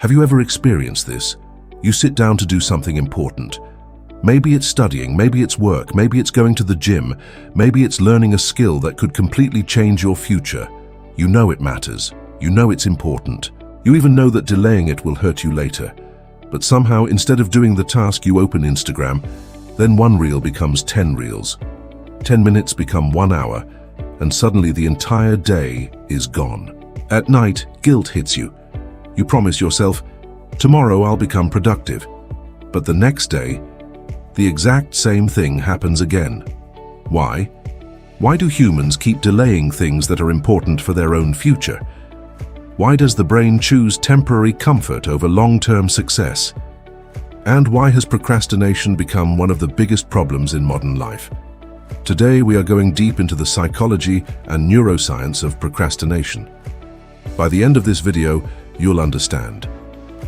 Have you ever experienced this? You sit down to do something important. Maybe it's studying, maybe it's work, maybe it's going to the gym, maybe it's learning a skill that could completely change your future. You know it matters. You know it's important. You even know that delaying it will hurt you later. But somehow, instead of doing the task, you open Instagram. Then one reel becomes 10 reels. 10 minutes become 1 hour, and suddenly the entire day is gone. At night, guilt hits you. You promise yourself, tomorrow I'll become productive. But the next day, the exact same thing happens again. Why? Why do humans keep delaying things that are important for their own future? Why does the brain choose temporary comfort over long-term success? And why has procrastination become one of the biggest problems in modern life? Today we are going deep into the psychology and neuroscience of procrastination. By the end of this video, you'll understand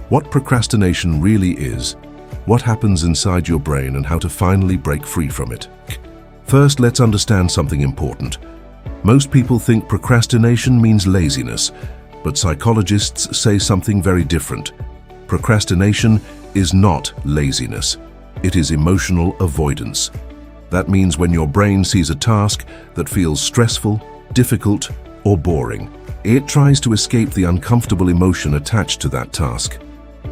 what procrastination really is, what happens inside your brain, and how to finally break free from it. First, let's understand something important. Most people think procrastination means laziness, but psychologists say something very different. Procrastination is not laziness. It is emotional avoidance. That means when your brain sees a task that feels stressful, difficult, or boring, it tries to escape the uncomfortable emotion attached to that task.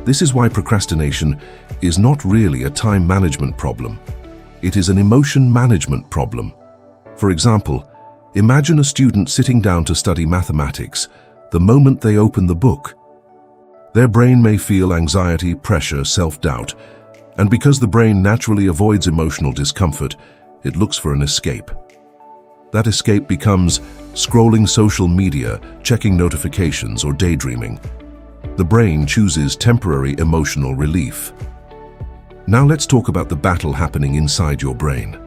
This is why procrastination is not really a time management problem. It is an emotion management problem. For example, imagine a student sitting down to study mathematics. The moment they open the book, their brain may feel anxiety, pressure, self-doubt, and because the brain naturally avoids emotional discomfort, it looks for an escape. That escape becomes scrolling social media, checking notifications, or daydreaming. The brain chooses temporary emotional relief. Now let's talk about the battle happening inside your brain.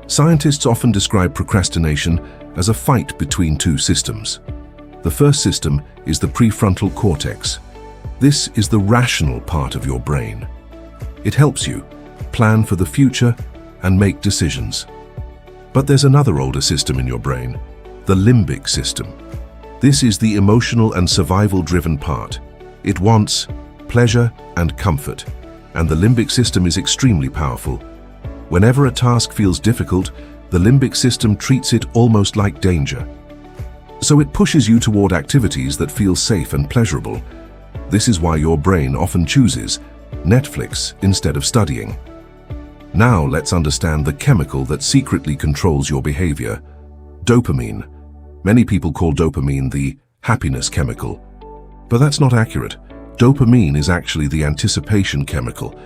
Scientists often describe procrastination as a fight between two systems. The first system is the prefrontal cortex. This is the rational part of your brain. It helps you plan for the future and make decisions. But there's another older system in your brain, the limbic system. This is the emotional and survival-driven part. It wants pleasure and comfort, and the limbic system is extremely powerful. Whenever a task feels difficult, the limbic system treats it almost like danger. So it pushes you toward activities that feel safe and pleasurable. This is why your brain often chooses Netflix instead of studying. Now let's understand the chemical that secretly controls your behavior. Dopamine. Many people call dopamine the happiness chemical. But that's not accurate. Dopamine is actually the anticipation chemical.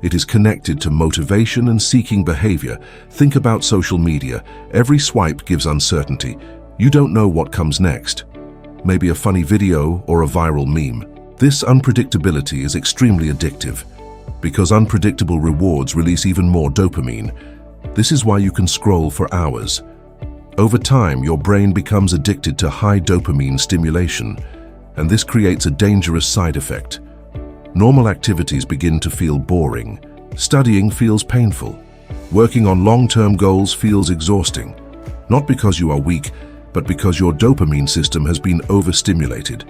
It is connected to motivation and seeking behavior. Think about social media. Every swipe gives uncertainty. You don't know what comes next. Maybe a funny video or a viral meme. This unpredictability is extremely addictive because unpredictable rewards release even more dopamine. This is why you can scroll for hours. Over time, your brain becomes addicted to high dopamine stimulation, and this creates a dangerous side effect. Normal activities begin to feel boring. Studying feels painful. Working on long-term goals feels exhausting. Not because you are weak, but because your dopamine system has been overstimulated.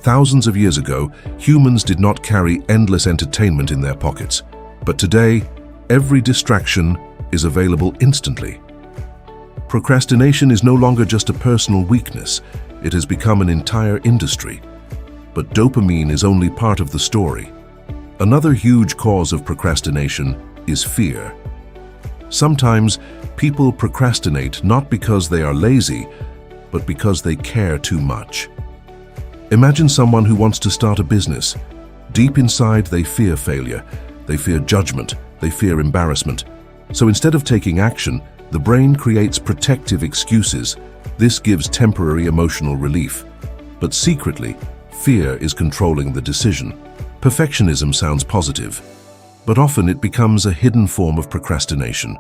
Thousands of years ago, humans did not carry endless entertainment in their pockets. But today, every distraction is available instantly. Procrastination is no longer just a personal weakness. It has become an entire industry. But dopamine is only part of the story. Another huge cause of procrastination is fear. Sometimes people procrastinate not because they are lazy, but because they care too much. Imagine someone who wants to start a business. Deep inside, they fear failure, they fear judgment, they fear embarrassment. So instead of taking action, the brain creates protective excuses. This gives temporary emotional relief. But secretly, fear is controlling the decision. Perfectionism sounds positive, but often it becomes a hidden form of procrastination.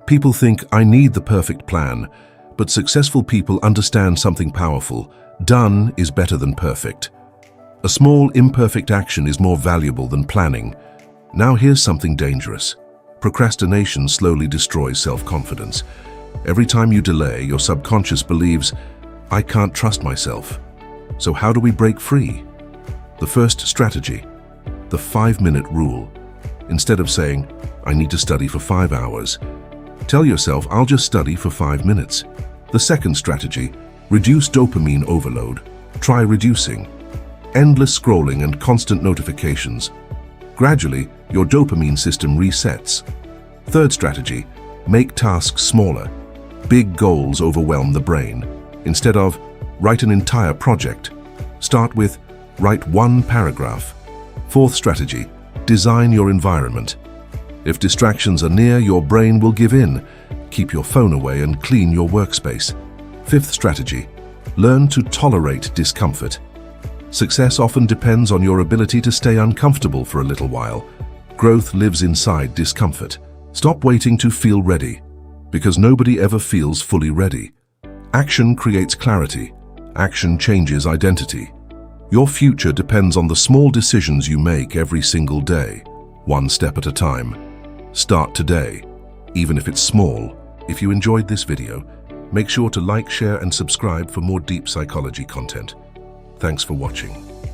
People think, I need the perfect plan, but successful people understand something powerful. Done is better than perfect. A small, imperfect action is more valuable than planning. Now here's something dangerous. Procrastination slowly destroys self-confidence. Every time you delay, your subconscious believes, I can't trust myself. So how do we break free? The first strategy, the 5-minute rule. Instead of saying, I need to study for 5 hours, tell yourself, I'll just study for 5 minutes. The second strategy, reduce dopamine overload. Try reducing endless scrolling and constant notifications. Gradually, your dopamine system resets. Third strategy, make tasks smaller. Big goals overwhelm the brain. Instead of, write an entire project, start with, write 1 paragraph. Fourth strategy, design your environment. If distractions are near, your brain will give in. Keep your phone away and clean your workspace. Fifth strategy, learn to tolerate discomfort. Success often depends on your ability to stay uncomfortable for a little while. Growth lives inside discomfort. Stop waiting to feel ready, because nobody ever feels fully ready. Action creates clarity. Action changes identity. Your future depends on the small decisions you make every single day, one step at a time. Start today, even if it's small. If you enjoyed this video, make sure to like, share, and subscribe for more deep psychology content. Thanks for watching.